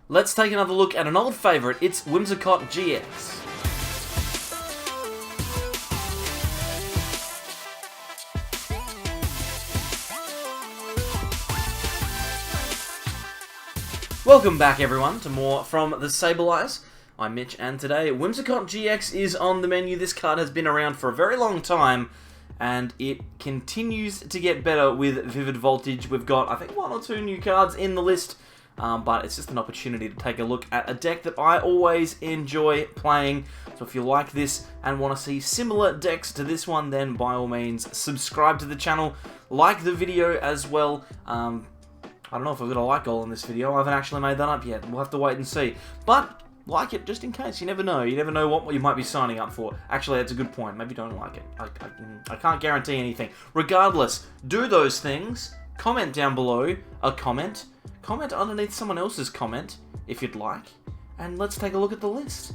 Let's take another look at an old favourite, it's Whimsicott-GX. Welcome back everyone to more from the Sableyes. I'm Mitch and today Whimsicott-GX is on the menu. This card has been around for a very long time and it continues to get better with Vivid Voltage. We've got, I think, 1 or 2 new cards in the list, but it's just an opportunity to take a look at a deck that I always enjoy playing. So if you like this and want to see similar decks to this one, then by all means subscribe to the channel, like the video as well. I don't know if I've got a like goal in this video. I haven't actually made that up yet. We'll have to wait and see. But like it just in case. You never know. You never know what you might be signing up for. Actually, that's a good point. Maybe don't like it. I can't guarantee anything. Regardless, do those things. Comment down below a comment. Comment underneath someone else's comment if you'd like. And let's take a look at the list.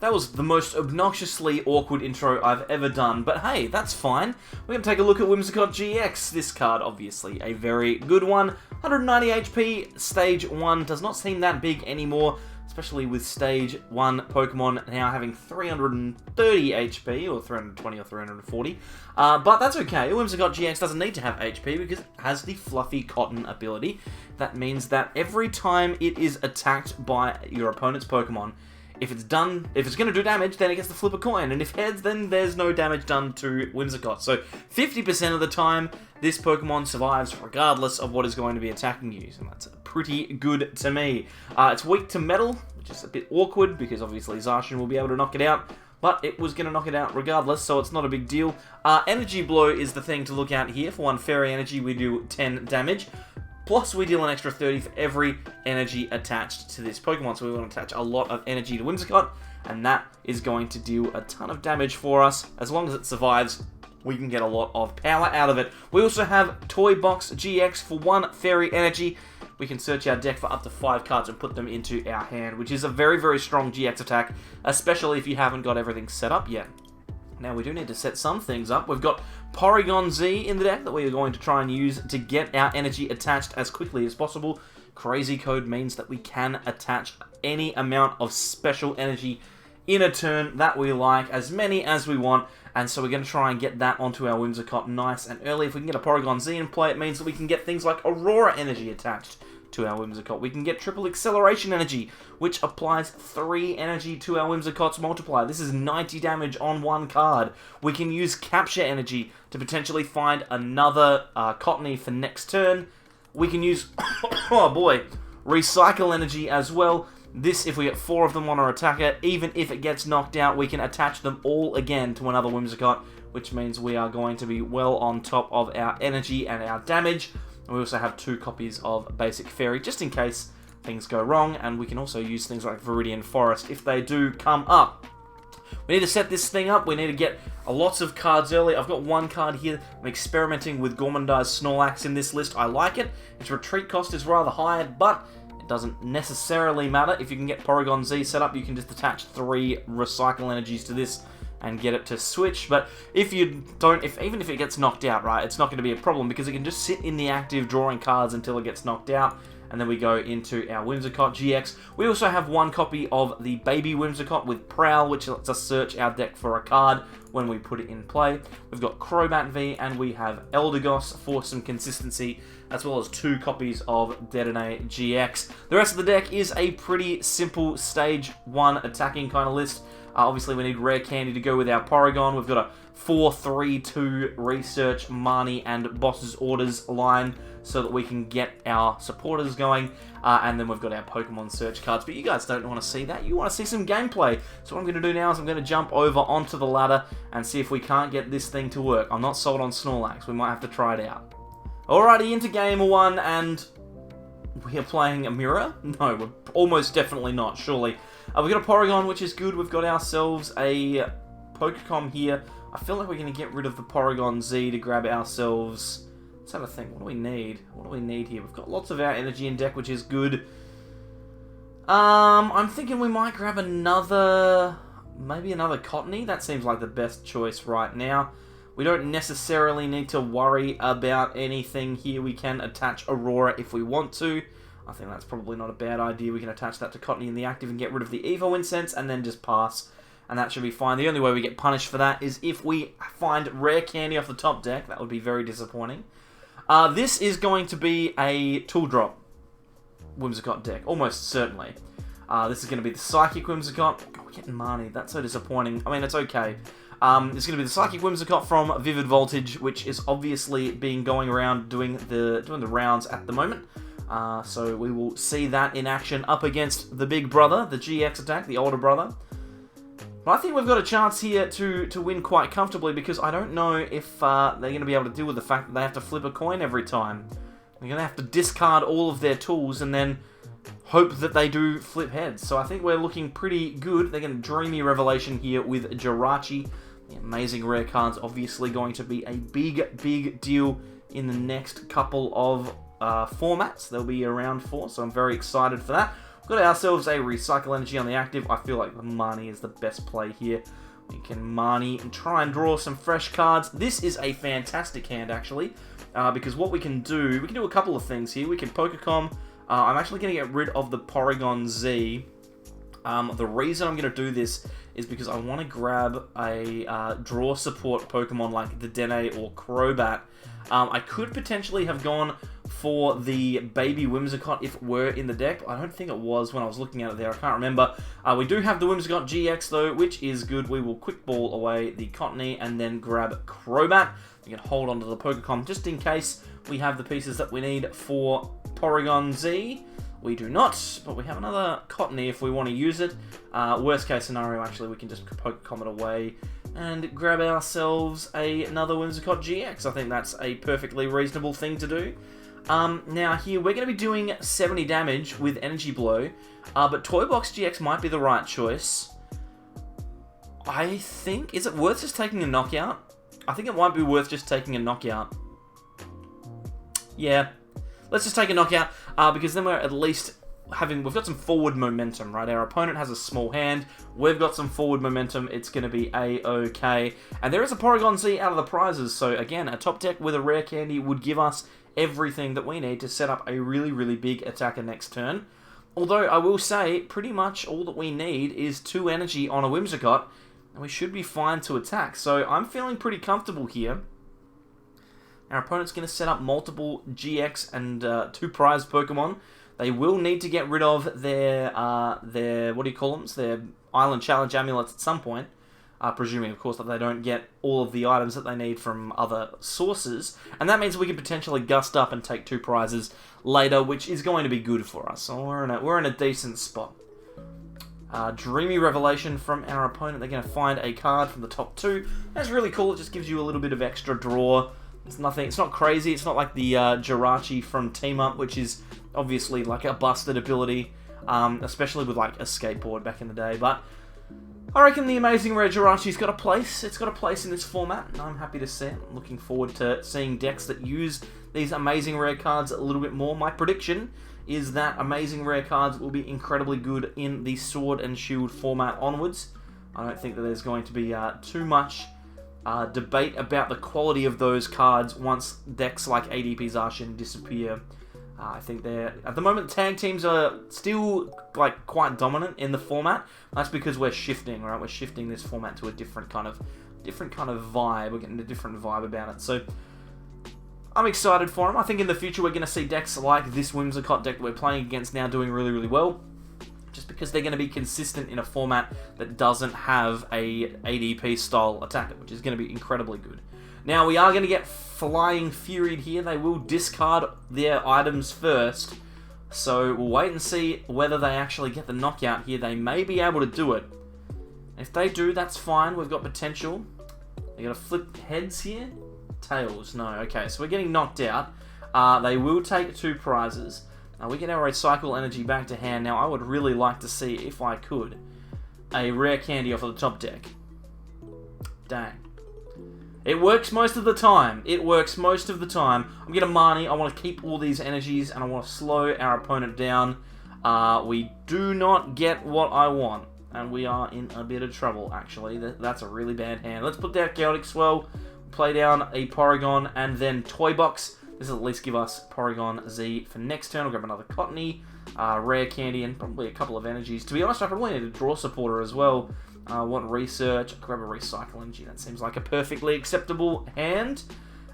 That was the most obnoxiously awkward intro I've ever done, but hey, that's fine. We're going to take a look at Whimsicott-GX. This card, obviously, a very good one. 190 HP, Stage 1, does not seem that big anymore, especially with Stage 1 Pokemon now having 330 HP, or 320 or 340. But that's okay, Whimsicott-GX doesn't need to have HP because it has the Fluffy Cotton ability. That means that every time it is attacked by your opponent's Pokemon, if it's going to do damage, then it gets to flip a coin, and if heads, then there's no damage done to Whimsicott. So 50% of the time, this Pokemon survives regardless of what is going to be attacking you, and that's pretty good to me. It's weak to metal, which is a bit awkward, because obviously Zacian will be able to knock it out, but it was going to knock it out regardless, so it's not a big deal. Energy Blow is the thing to look at here. For 1 Fairy Energy, we do 10 damage. Plus, we deal an extra 30 for every energy attached to this Pokemon. So we want to attach a lot of energy to Whimsicott, and that is going to do a ton of damage for us. As long as it survives, we can get a lot of power out of it. We also have Toy Box GX for 1 Fairy Energy. We can search our deck for up to 5 cards and put them into our hand, which is a very, very strong GX attack, especially if you haven't got everything set up yet. Now, we do need to set some things up. We've got Porygon-Z in the deck that we are going to try and use to get our energy attached as quickly as possible. Crazy Code means that we can attach any amount of special energy in a turn that we like, as many as we want, and so we're going to try and get that onto our Whimsicott nice and early. If we can get a Porygon-Z in play, it means that we can get things like Aurora energy attached to our Whimsicott. We can get Triple Acceleration Energy, which applies 3 energy to our Whimsicott's multiplier. This is 90 damage on 1 card. We can use Capture Energy to potentially find another Cottonee for next turn. We can use, oh boy, Recycle Energy as well. This, if we get 4 of them on our attacker, even if it gets knocked out, we can attach them all again to another Whimsicott, which means we are going to be well on top of our energy and our damage. And we also have 2 copies of Basic Fairy, just in case things go wrong, and we can also use things like Viridian Forest if they do come up. We need to set this thing up. We need to get lots of cards early. I've got 1 card here. I'm experimenting with Gourmandized Snorlax in this list. I like it. Its retreat cost is rather high, but it doesn't necessarily matter. If you can get Porygon-Z set up, you can just attach 3 Recycle Energies to this and get it to switch. But if you don't, even if it gets knocked out, right, it's not going to be a problem because it can just sit in the active drawing cards until it gets knocked out, and then we go into our Whimsicott-GX. We also have 1 copy of the Baby Whimsicott with Prowl, which lets us search our deck for a card when we put it in play. We've got Crobat V, and we have Eldegoss for some consistency, as well as 2 copies of Dedenne-GX. The rest of the deck is a pretty simple Stage 1 attacking kind of list. Obviously, we need Rare Candy to go with our Porygon. We've got a 4-3-2 Research, Marnie, and Boss's Orders line so that we can get our supporters going. And then we've got our Pokemon search cards. But you guys don't want to see that. You want to see some gameplay. So what I'm going to do now is I'm going to jump over onto the ladder and see if we can't get this thing to work. I'm not sold on Snorlax. We might have to try it out. Alrighty, into game 1, and we are playing a mirror? No, we're almost definitely not, surely. We've got a Porygon, which is good. We've got ourselves a Pokemon here. I feel like we're going to get rid of the Porygon-Z to grab ourselves... Let's have a think. What do we need? What do we need here? We've got lots of our energy in deck, which is good. I'm thinking we might grab another... Maybe another Cottonee. That seems like the best choice right now. We don't necessarily need to worry about anything here. We can attach Aurora if we want to. I think that's probably not a bad idea. We can attach that to Cottonee in the active and get rid of the Evo Incense, and then just pass. And that should be fine. The only way we get punished for that is if we find Rare Candy off the top deck. That would be very disappointing. This is going to be a tool drop Whimsicott deck, almost certainly. This is going to be the Psychic Whimsicott. God, we're getting Marnie. That's so disappointing. I mean, it's okay. It's going to be the Psychic Whimsicott from Vivid Voltage, which is obviously going around doing the rounds at the moment. So we will see that in action up against the big brother, the GX attack, the older brother. But I think we've got a chance here to win quite comfortably, because I don't know if they're going to be able to deal with the fact that they have to flip a coin every time. They're going to have to discard all of their tools and then hope that they do flip heads. So I think we're looking pretty good. They're going to Dreamy Revelation here with Jirachi. The amazing rare cards obviously going to be a big deal in the next couple of formats they'll be around for, so I'm very excited for that. We've got ourselves a Recycle Energy on the active. I feel like the Marnie is the best play here. We can Marnie and try and draw some fresh cards. This is a fantastic hand, actually, because what we can do a couple of things here. We can Pokemon. I'm actually going to get rid of the Porygon-Z. The reason I'm going to do this is because I want to grab a draw support Pokemon like the Dedenne or Crobat. I could potentially have gone for the baby Whimsicott if it were in the deck. I don't think it was when I was looking at it there. I can't remember. We do have the Whimsicott-GX though, which is good. We will quick ball away the Cottonee and then grab Crobat. You can hold onto the Pokemon just in case we have the pieces that we need for Porygon-Z. We do not, but we have another Cottonee if we want to use it. Worst case scenario, actually, we can just Pokemon it away and grab ourselves another Whimsicott-GX. I think that's a perfectly reasonable thing to do. Now here, we're going to be doing 70 damage with Energy Blow, but Toybox-GX might be the right choice. I think, is it worth just taking a knockout? I think it might be worth just taking a knockout. Yeah. Let's just take a knockout, because then we're at least we've got some forward momentum, right? Our opponent has a small hand, we've got some forward momentum, it's going to be a-okay. And there is a Porygon-Z out of the prizes, so again, a top deck with a Rare Candy would give us everything that we need to set up a really big attacker next turn. Although, I will say, pretty much all that we need is 2 energy on a Whimsicott, and we should be fine to attack. So, I'm feeling pretty comfortable here. Our opponent's going to set up multiple GX and 2 prize Pokemon. They will need to get rid of their what do you call them? Their Island Challenge Amulets at some point. Presuming, of course, that they don't get all of the items that they need from other sources. And that means we can potentially gust up and take 2 prizes later, which is going to be good for us. So we're in a decent spot. Dreamy Revelation from our opponent. They're going to find a card from the top 2. That's really cool. It just gives you a little bit of extra draw. It's nothing. It's not crazy. It's not like the Jirachi from Team Up, which is obviously like a busted ability, especially with like a skateboard back in the day. But I reckon the amazing rare Jirachi's got a place. It's got a place in this format, and I'm happy to see it. I'm looking forward to seeing decks that use these amazing rare cards a little bit more. My prediction is that amazing rare cards will be incredibly good in the Sword and Shield format onwards. I don't think that there's going to be too much debate about the quality of those cards once decks like ADP Zacian disappear. I think they're at the moment tag teams are still like quite dominant in the format. That's because we're shifting, right? We're shifting this format to a different kind of vibe. We're getting a different vibe about it. So I'm excited for them. I think in the future we're going to see decks like this Whimsicott deck that we're playing against now doing really well. Just because they're going to be consistent in a format that doesn't have a ADP style attacker, which is going to be incredibly good. Now we are going to get Flying Furied here. They will discard their items first, so we'll wait and see whether they actually get the knockout here. They may be able to do it. If they do, that's fine. We've got potential. They're going to flip heads here. Tails, no. Okay, so we're getting knocked out. They will take 2 prizes. We get our Recycle Energy back to hand. Now, I would really like to see, if I could, a Rare Candy off of the top deck. Dang. It works most of the time. It works most of the time. I'm going to Marnie. I want to keep all these energies, and I want to slow our opponent down. We do not get what I want, and we are in a bit of trouble, actually. That's a really bad hand. Let's put down Chaotic Swell, play down a Porygon, and then Toy Box. This will at least give us Porygon-Z for next turn. We'll grab another Cottonee, Rare Candy, and probably a couple of energies. To be honest, I probably need a draw supporter as well. Want research, grab a recycle energy. That seems like a perfectly acceptable hand.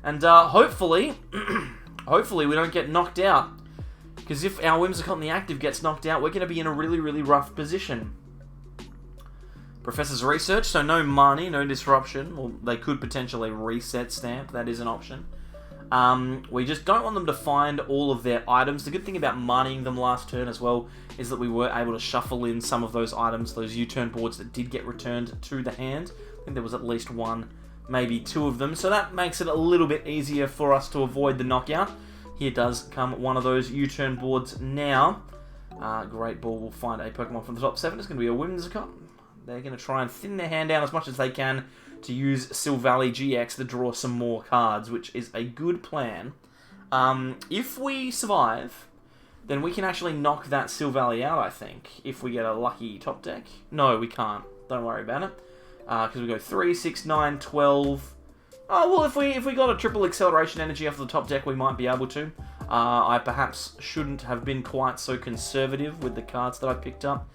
And hopefully, hopefully we don't get knocked out. Because if our Whimsicott in the active gets knocked out, we're going to be in a really, really rough position. Professor's Research, so no money, no disruption. Well, they could potentially reset Stamp. That is an option. We just don't want them to find all of their items. The good thing about moneying them last turn as well is that we were able to shuffle in some of those items, those U-turn boards that did get returned to the hand. I think there was at least one, maybe two of them. So that makes it a little bit easier for us to avoid the knockout. Here does come one of those U-turn boards now. Great Ball will find a Pokemon from the top 7. It's going to be a Whimsicott. They're going to try and thin their hand down as much as they can to use Silvally-GX to draw some more cards, which is a good plan. If we survive, then we can actually knock that Silvally out, I think, if we get a lucky top deck. No, we can't. Don't worry about it. Because we go 3, 6, 9, 12... Oh, well, if we got a triple acceleration energy off the top deck, we might be able to. I perhaps shouldn't have been quite so conservative with the cards that I picked up.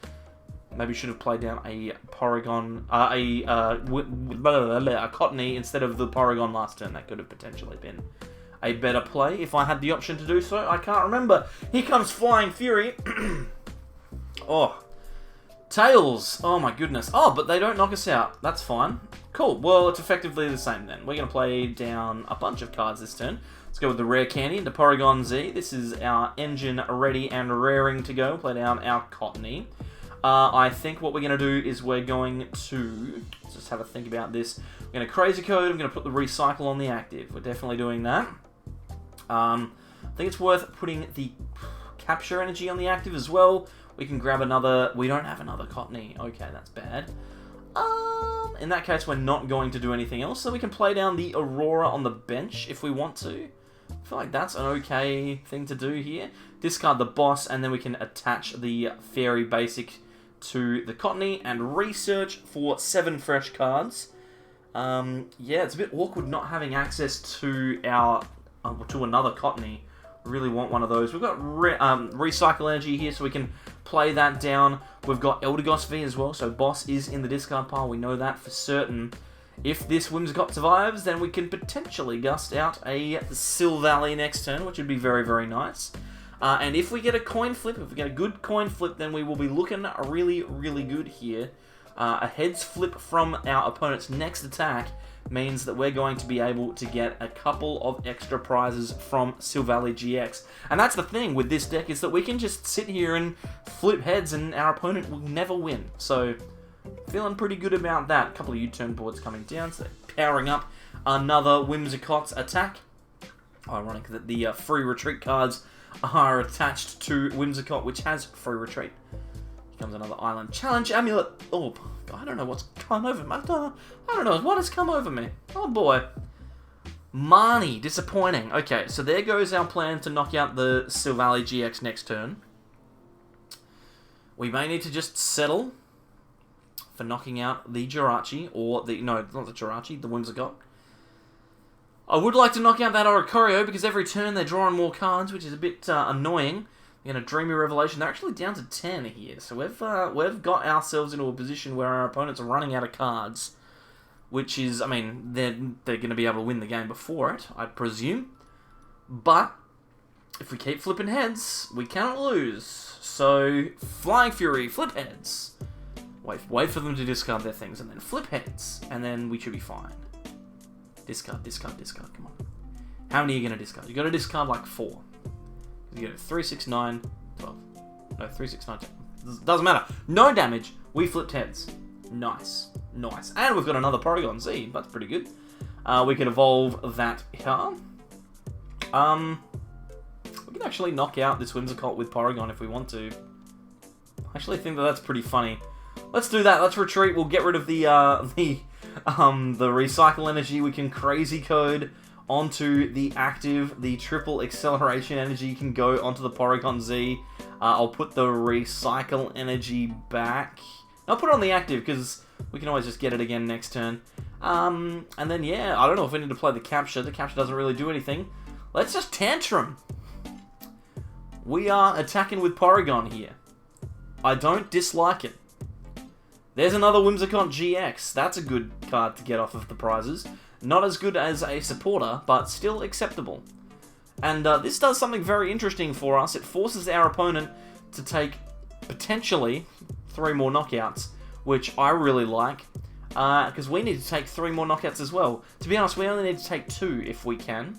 Maybe should have played down a Porygon, a Cottonee instead of the Porygon last turn. That could have potentially been a better play if I had the option to do so. I can't remember. Here comes Flying Fury. Oh, Tails. Oh my goodness. Oh, but they don't knock us out. That's fine. Cool. Well, it's effectively the same then. We're going to play down a bunch of cards this turn. Let's go with the Rare Candy into Porygon-Z. This is our engine ready and raring to go. Play down our Cottonee. I think what we're going to do is we're going to... Let's just have a think about this. We're going to Crazy Code. I'm going to put the Recycle on the active. We're definitely doing that. I think it's worth putting the Capture Energy on the active as well. We can grab another... We don't have another Cottonee. Okay, that's bad. In that case, we're not going to do anything else. So we can play down the Aurora on the bench if we want to. I feel like that's an okay thing to do here. Discard the Boss, and then we can attach the Fairy Basic to the Cottonee and research for 7 fresh cards. Yeah, it's a bit awkward not having access to our to another Cottonee. Really want one of those. We've got Recycle Energy here, so we can play that down. We've got Eldegoss V as well, so Boss is in the discard pile. We know that for certain. If this Whimsicott survives, then we can potentially gust out a Silvally next turn, which would be very, very nice. And if we get a coin flip, if we get a good coin flip, then we will be looking really, really good here. A heads flip from our opponent's next attack means that we're going to be able to get a couple of extra prizes from Silvally-GX. And that's the thing with this deck, is that we can just sit here and flip heads and our opponent will never win. So, feeling pretty good about that. A couple of U-turn boards coming down, so powering up another Whimsicott's attack. Ironic that the free retreat cards are attached to Whimsicott, which has free retreat. Here comes another Island Challenge Amulet. Oh, I don't know what's come over me. I don't know what has come over me. Oh boy. Marnie, disappointing. Okay, so there goes our plan to knock out the Silvally-GX next turn. We may need to just settle for knocking out the Jirachi, or the... No, not the Jirachi, the Whimsicott. I would like to knock out that Oricorio, because every turn they're drawing more cards, which is a bit annoying. We're going to Dreamy Revelation. They're actually down to 10 here, so we've got ourselves into a position where our opponents are running out of cards, which is, I mean, they're going to be able to win the game before it, I presume. But if we keep flipping heads, we cannot lose. So, Flying Fury, flip heads. Wait for them to discard their things, and then flip heads, and then we should be fine. Discard, discard, discard, come on. How many are you going to discard? You've got to discard like 4. You go 3, 6, 9, 12. No, 3, 6, 9, 10. Doesn't matter. No damage. We flipped heads. Nice. Nice. And we've got another Porygon-Z. That's pretty good. We can evolve that here. We can actually knock out this Whimsicott with Porygon if we want to. I actually think that that's pretty funny. Let's do that. Let's retreat. We'll get rid of the recycle energy. We can crazy code onto the active. The triple acceleration energy can go onto the Porygon-Z. I'll put the recycle energy back. I'll put it on the active because we can always just get it again next turn. And then, yeah, I don't know if we need to play the capture. The capture doesn't really do anything. let's just tantrum. We are attacking with Porygon here. I don't dislike it. There's another Whimsicott-GX. That's a good card to get off of the prizes. Not as good as a supporter, but still acceptable. And this does something very interesting for us. It forces our opponent to take, potentially, 3 more knockouts, which I really like. Because we need to take 3 more knockouts as well. To be honest, we only need to take 2 if we can.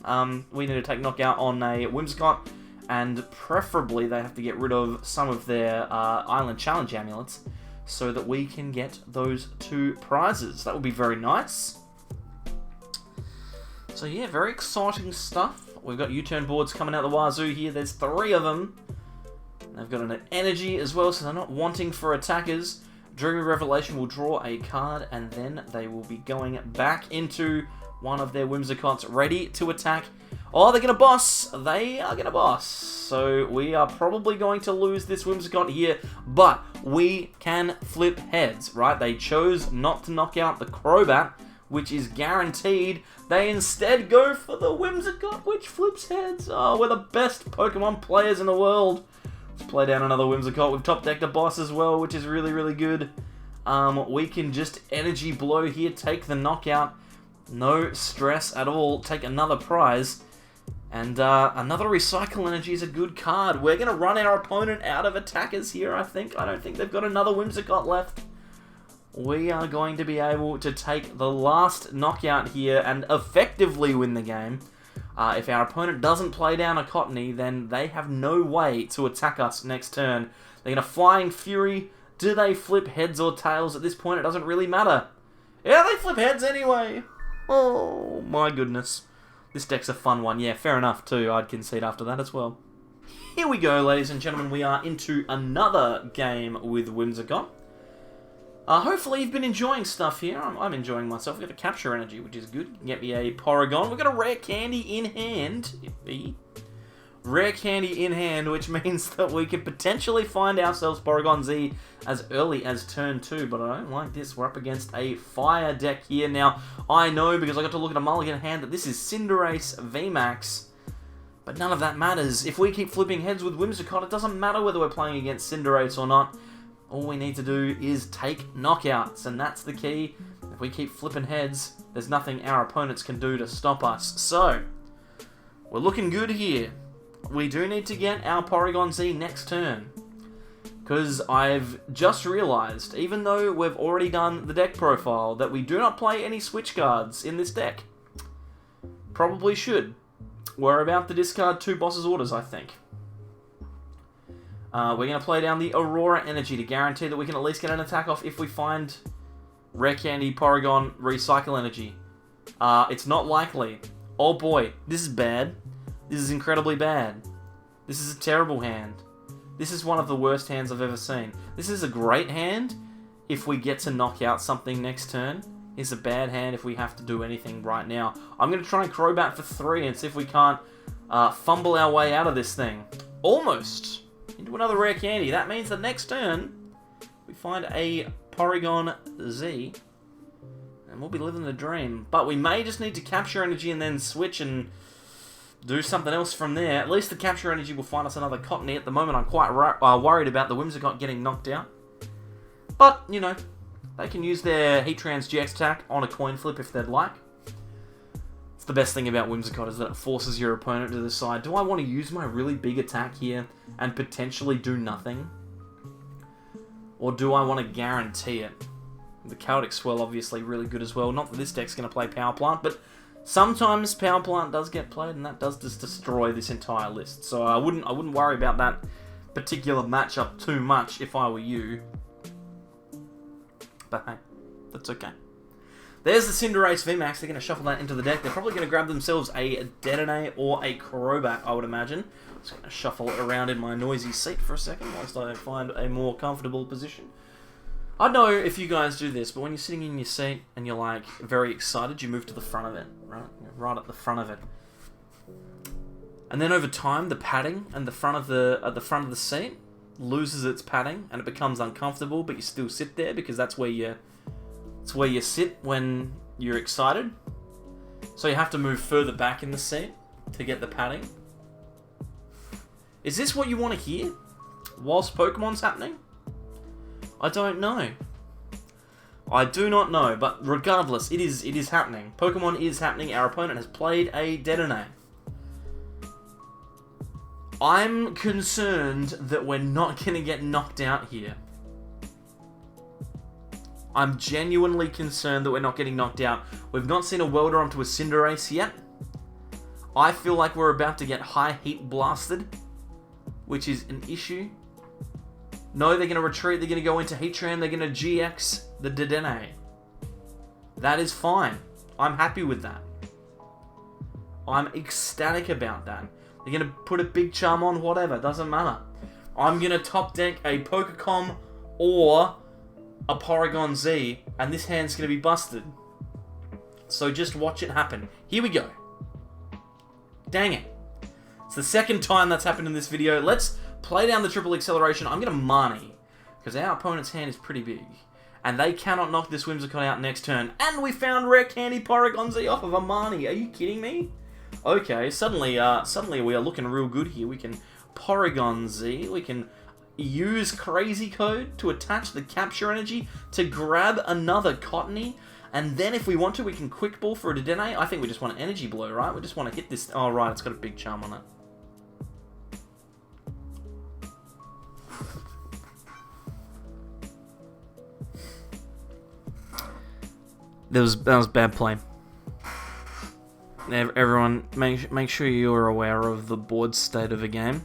We need to take knockout on a Whimsicott, and preferably they have to get rid of some of their Island Challenge amulets, so that we can get those 2 prizes. That would be very nice. So yeah, very exciting stuff. We've got U-turn boards coming out the wazoo here. There's 3 of them. They've got an energy as well, so they're not wanting for attackers. Dreamy Revelation will draw a card, and then they will be going back into one of their Whimsicotts ready to attack. Oh, they're going to boss. They are going to boss. So we are probably going to lose this Whimsicott here, but we can flip heads, right? They chose not to knock out the Crobat, which is guaranteed. They instead go for the Whimsicott, which flips heads. Oh, we're the best Pokemon players in the world. Let's play down another Whimsicott. We've top decked a boss as well, which is really, really good. We can just energy blow here, take the knockout. No stress at all. Take another prize. And another Recycle Energy is a good card. We're going to run our opponent out of attackers here, I think. I don't think they've got another Whimsicott left. We are going to be able to take the last knockout here and effectively win the game. If our opponent doesn't play down a Cottonee, then they have no way to attack us next turn. They're going to Flying Fury. Do they flip heads or tails? At this point, it doesn't really matter. Yeah, they flip heads anyway. Oh, my goodness. This deck's a fun one. Yeah, fair enough, too. I'd concede after that as well. Here we go, ladies and gentlemen. We are into another game with Whimsicott. Hopefully you've been enjoying stuff here. I'm enjoying myself. We've got a Capture Energy, which is good. You can get me a Porygon. We've got a Rare Candy in hand. Rare Candy in hand, which means that we could potentially find ourselves Porygon-Z as early as turn 2, but I don't like this. We're up against a Fire deck here. Now, I know, because I got to look at a Mulligan hand, that this is Cinderace VMAX, but none of that matters. If we keep flipping heads with Whimsicott, it doesn't matter whether we're playing against Cinderace or not. All we need to do is take knockouts, and that's the key. If we keep flipping heads, there's nothing our opponents can do to stop us. So, we're looking good here. We do need to get our Porygon-Z next turn, because I've just realised, even though we've already done the deck profile, that we do not play any switch cards in this deck. Probably should. We're about to discard 2 Boss's Orders, I think. We're going to play down the Aurora Energy to guarantee that we can at least get an attack off if we find Rare Candy, Porygon, Recycle Energy. It's not likely. Oh boy, this is bad. This is incredibly bad. This is a terrible hand. This is one of the worst hands I've ever seen. This is a great hand if we get to knock out something next turn. It's a bad hand if we have to do anything right now. I'm going to try and Crobat for 3 and see if we can't fumble our way out of this thing. Almost. Into another Rare Candy. That means the next turn we find a Porygon-Z and we'll be living the dream. But we may just need to Capture Energy and then switch and do something else from there. At least the Capture Energy will find us another Cottonee. At the moment, I'm quite worried about the Whimsicott getting knocked out. But, you know, they can use their Heatran's GX attack on a coin flip if they'd like. It's the best thing about Whimsicott is that it forces your opponent to decide, do I want to use my really big attack here and potentially do nothing? Or do I want to guarantee it? The Chaotic Swell obviously really good as well. Not that this deck's going to play Power Plant, but sometimes Power Plant does get played, and that does just destroy this entire list. So I wouldn't worry about that particular matchup too much if I were you. But hey, that's okay. There's the Cinderace VMAX. They're going to shuffle that into the deck. They're probably going to grab themselves a Dedenne or a Crobat, I would imagine. Just going to shuffle it around in my noisy seat for a second whilst I find a more comfortable position. I don't know if you guys do this, but when you're sitting in your seat and you're like very excited, you move to the front of it, right? You're right at the front of it. And then over time, the padding and at the front of the seat loses its padding and it becomes uncomfortable, but you still sit there because that's where you sit when you're excited. So you have to move further back in the seat to get the padding. Is this what you want to hear whilst Pokemon's happening? I don't know. I do not know, but regardless, it is happening. Pokemon is happening. Our opponent has played a Dedenne. I'm concerned that we're not going to get knocked out here. I'm genuinely concerned that we're not getting knocked out. We've not seen a welder onto a Cinderace yet. I feel like we're about to get high heat blasted, which is an issue. No, they're going to retreat. They're going to go into Heatran. They're going to GX the Dedenne. That is fine. I'm happy with that. I'm ecstatic about that. They're going to put a big charm on, whatever. Doesn't matter. I'm going to top deck a Pokecom or a Porygon-Z, and this hand's going to be busted. So just watch it happen. Here we go. Dang it. It's the second time that's happened in this video. Let's play down the triple acceleration. I'm going to Marnie, because our opponent's hand is pretty big. And they cannot knock this Whimsicott out next turn. And we found Rare Candy Porygon-Z off of a Marnie. Are you kidding me? Okay, suddenly we are looking real good here. We can Porygon-Z. We can use Crazy Code to attach the Capture Energy to grab another Cottonee. And then if we want to, we can Quick Ball for a Dedenne. I think we just want an Energy Blow, right? We just want to hit this. Oh, right, it's got a big charm on it. That was bad play. Everyone, make sure you're aware of the board state of a game.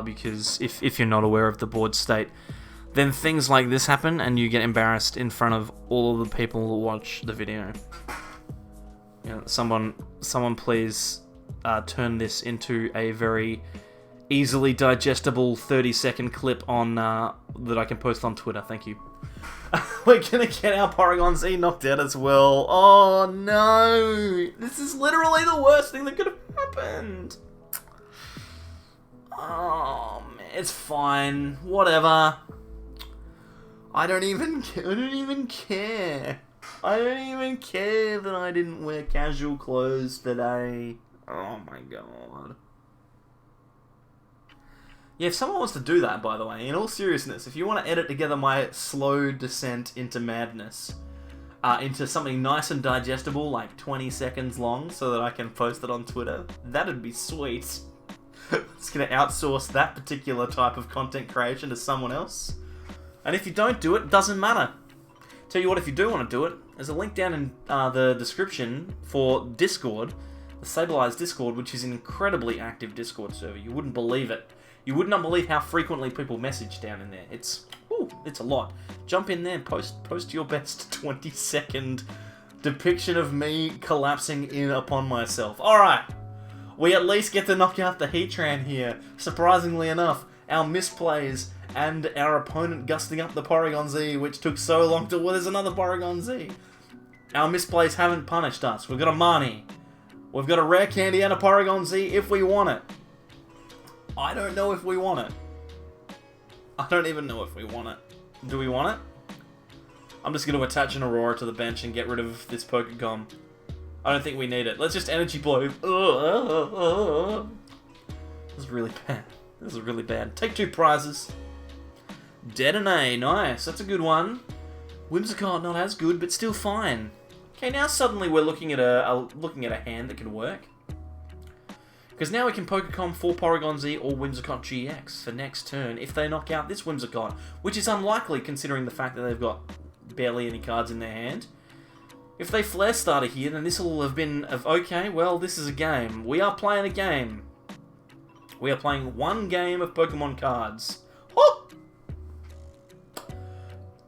Because if you're not aware of the board state, then things like this happen and you get embarrassed in front of all of the people who watch the video. You know, someone please turn this into a very easily digestible 30-second clip on that I can post on Twitter. Thank you. We're gonna get our Porygon-Z knocked out as well. Oh no! This is literally the worst thing that could have happened. Oh man, it's fine. Whatever. I don't even care. I don't even care that I didn't wear casual clothes today. Oh my god. Yeah, if someone wants to do that, by the way, in all seriousness, if you want to edit together my slow descent into madness, into something nice and digestible, like 20 seconds long, so that I can post it on Twitter, that'd be sweet. It's going to outsource that particular type of content creation to someone else. And if you don't do it, doesn't matter. Tell you what, if you do want to do it, there's a link down in the description for Discord, the Sableyes Discord, which is an incredibly active Discord server. You wouldn't believe it. You would not believe how frequently people message down in there. It's a lot. Jump in there and post your best 20-second depiction of me collapsing in upon myself. Alright, we at least get to knock out the Heatran here. Surprisingly enough, our misplays and our opponent gusting up the Porygon-Z, which took so long to... Well, there's another Porygon-Z. Our misplays haven't punished us. We've got a Marnie. We've got a Rare Candy and a Porygon-Z if we want it. I don't know if we want it. I don't even know if we want it. Do we want it? I'm just going to attach an Aurora to the bench and get rid of this Pokemon. I don't think we need it. Let's just Energy Blow. This is really bad. This is really bad. Take 2 prizes. Dedenne, nice. That's a good one. Whimsicott, not as good, but still fine. Okay, now suddenly we're looking at a hand that can work. Because now we can Pokecom for Porygon-Z or Whimsicott-GX for next turn if they knock out this Whimsicott, which is unlikely considering the fact that they've got barely any cards in their hand. If they Flare Starter here, then this will have been of, okay, well, this is a game. We are playing a game. We are playing one game of Pokemon cards. Oh!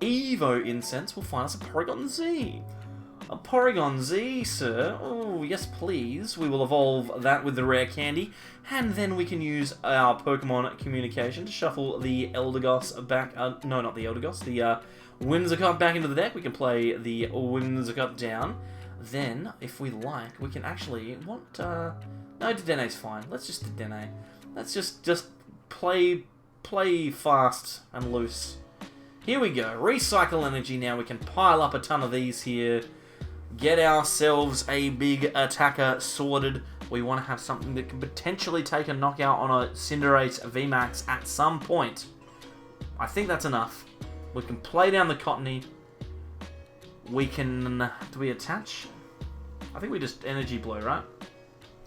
Evo Incense will find us a Porygon-Z. A Porygon-Z, sir. Oh, yes please. We will evolve that with the Rare Candy, and then we can use our Pokemon communication to shuffle the Eldegoss back... no, not the Eldegoss. The Whimsicott back into the deck. We can play the Whimsicott down. Then, if we like, we can actually... What, No, Dedenne's fine. Let's just Dedenne. Let's just play fast and loose. Here we go. Recycle energy now. We can pile up a ton of these here. get ourselves a big attacker sorted. We want to have something that can potentially take a knockout on a Cinderace VMAX at some point. I think that's enough. We can play down the Cottonee. We can... Do we attach? I think we just Energy Blow, right?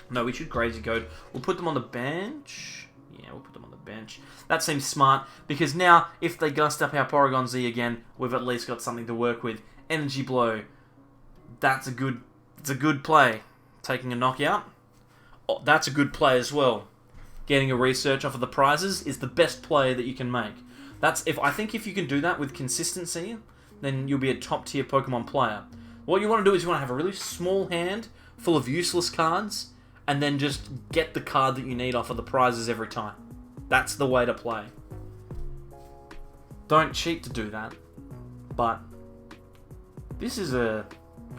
No, we should Crazy Code. We'll put them on the bench. Yeah, we'll put them on the bench. That seems smart, because now, if they gust up our Porygon Z again, we've at least got something to work with. Energy Blow. It's a good play. Taking a knockout. Oh, that's a good play as well. Getting a research off of the prizes is the best play that you can make. I think if you can do that with consistency, then you'll be a top tier Pokemon player. What you want to do is you want to have a really small hand full of useless cards, and then just get the card that you need off of the prizes every time. That's the way to play. Don't cheat to do that. But this is a...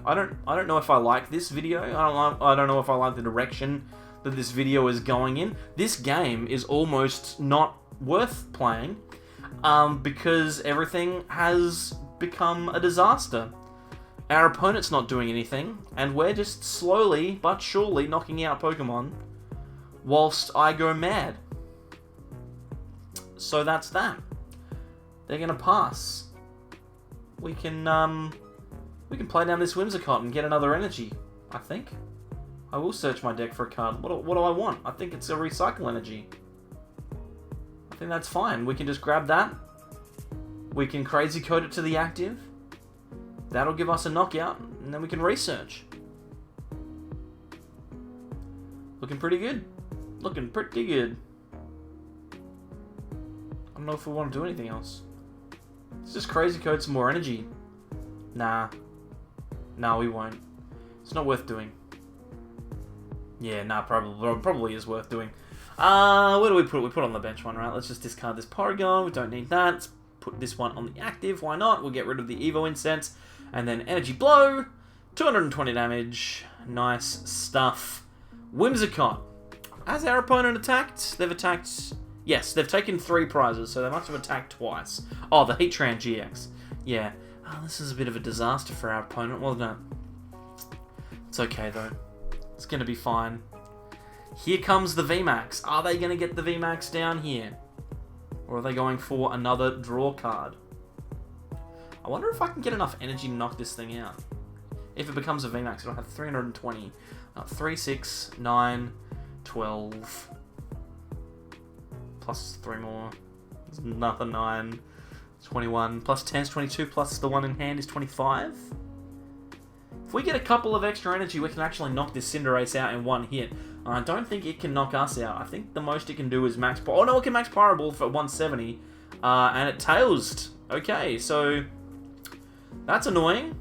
I don't know if I like this video. I don't know if I like the direction that this video is going in. This game is almost not worth playing because everything has become a disaster. Our opponent's not doing anything, and we're just slowly but surely knocking out Pokemon whilst I go mad. So that's that. They're gonna pass. We can play down this Whimsicott and get another energy, I think. I will search my deck for a card. What do I want? I think it's a Recycle Energy. I think that's fine. We can just grab that. We can Crazy Code it to the active. That'll give us a knockout, and then we can research. Looking pretty good. Looking pretty good. I don't know if we want to do anything else. Let's just Crazy Code some more energy. Nah. No, we won't. It's not worth doing. Yeah, nah, probably is worth doing. Where do we put it? We put it on the bench one, right? Let's just discard this Porygon. We don't need that. Let's put this one on the active. Why not? We'll get rid of the Evo Incense. And then Energy Blow. 220 damage. Nice stuff. Whimsicott. Has our opponent attacked? They've attacked... Yes, they've taken 3 prizes, so they must have attacked twice. Oh, the Heatran GX. Yeah. Oh, this is a bit of a disaster for our opponent, wasn't it? It's okay, though. It's going to be fine. Here comes the VMAX. Are they going to get the VMAX down here? Or are they going for another draw card? I wonder if I can get enough energy to knock this thing out. If it becomes a VMAX, it'll have 320. 3, 6, 9, 12. Plus 3 more. There's another 9. 21. Plus 10 is 22. Plus the one in hand is 25. If we get a couple of extra energy, we can actually knock this Cinderace out in one hit. I don't think it can knock us out. I think the most it can do is max... Oh no, it can max Pyro Ball for 170. And it tailsed. Okay, so... That's annoying.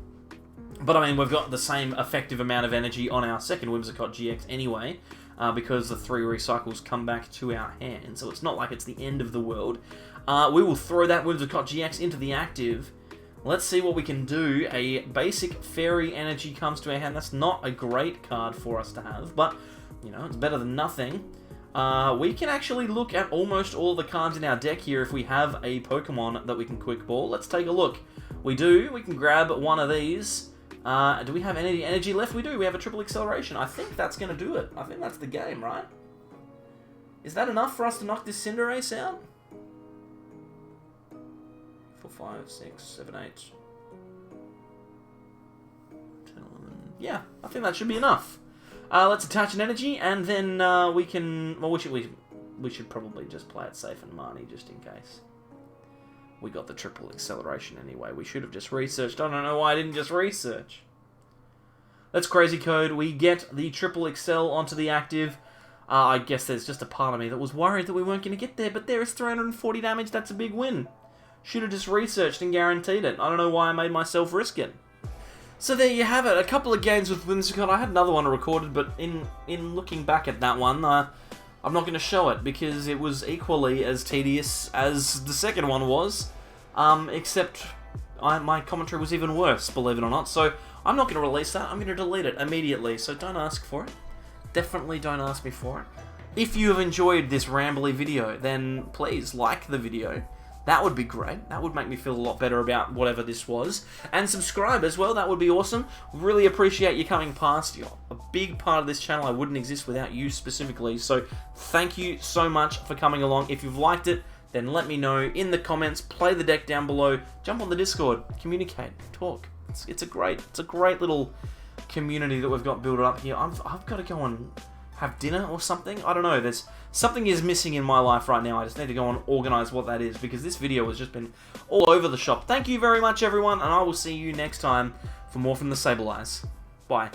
But I mean, we've got the same effective amount of energy on our second Whimsicott-GX anyway. Because the 3 recycles come back to our hand. So it's not like it's the end of the world. We will throw that Whimsicott-GX into the active. Let's see what we can do. A basic Fairy Energy comes to our hand. That's not a great card for us to have, but, you know, it's better than nothing. We can actually look at almost all the cards in our deck here if we have a Pokemon that we can Quick Ball. Let's take a look. We do. We can grab one of these. Do we have any energy left? We do. We have a triple acceleration. I think that's going to do it. I think that's the game, right? Is that enough for us to knock this Cinderace out? 4, 5, 6, 7, 8, 10, 11. Yeah, I think that should be enough. Let's attach an energy, and then we can... Well, we should probably just play it safe and Marnie, just in case. We got the triple acceleration anyway. We should have just researched. I don't know why I didn't just research. Let's Crazy Code. We get the triple excel onto the active. I guess there's just a part of me that was worried that we weren't going to get there, but there is 340 damage. That's a big win. Should have just researched and guaranteed it. I don't know why I made myself risk it. So there you have it. A couple of games with Whimsicott. I had another one recorded, but in looking back at that one, I'm not going to show it because it was equally as tedious as the second one was, except my commentary was even worse, believe it or not. So I'm not going to release that. I'm going to delete it immediately. So don't ask for it. Definitely don't ask me for it. If you have enjoyed this rambly video, then please like the video. that would be great. That would make me feel a lot better about whatever this was. And subscribe as well, that would be awesome. Really appreciate you coming past. You're a big part of this channel. I wouldn't exist without you specifically. So thank you so much for coming along. If you've liked it, then let me know in the comments. Play the deck down below. Jump on the Discord. Communicate. Talk. It's a great little community that we've got built up here. I've got to go and have dinner or something. I don't know. There's something is missing in my life right now. I just need to go and organize what that is, because this video has just been all over the shop. Thank you very much, everyone, and I will see you next time for more from the Sableyes. Bye.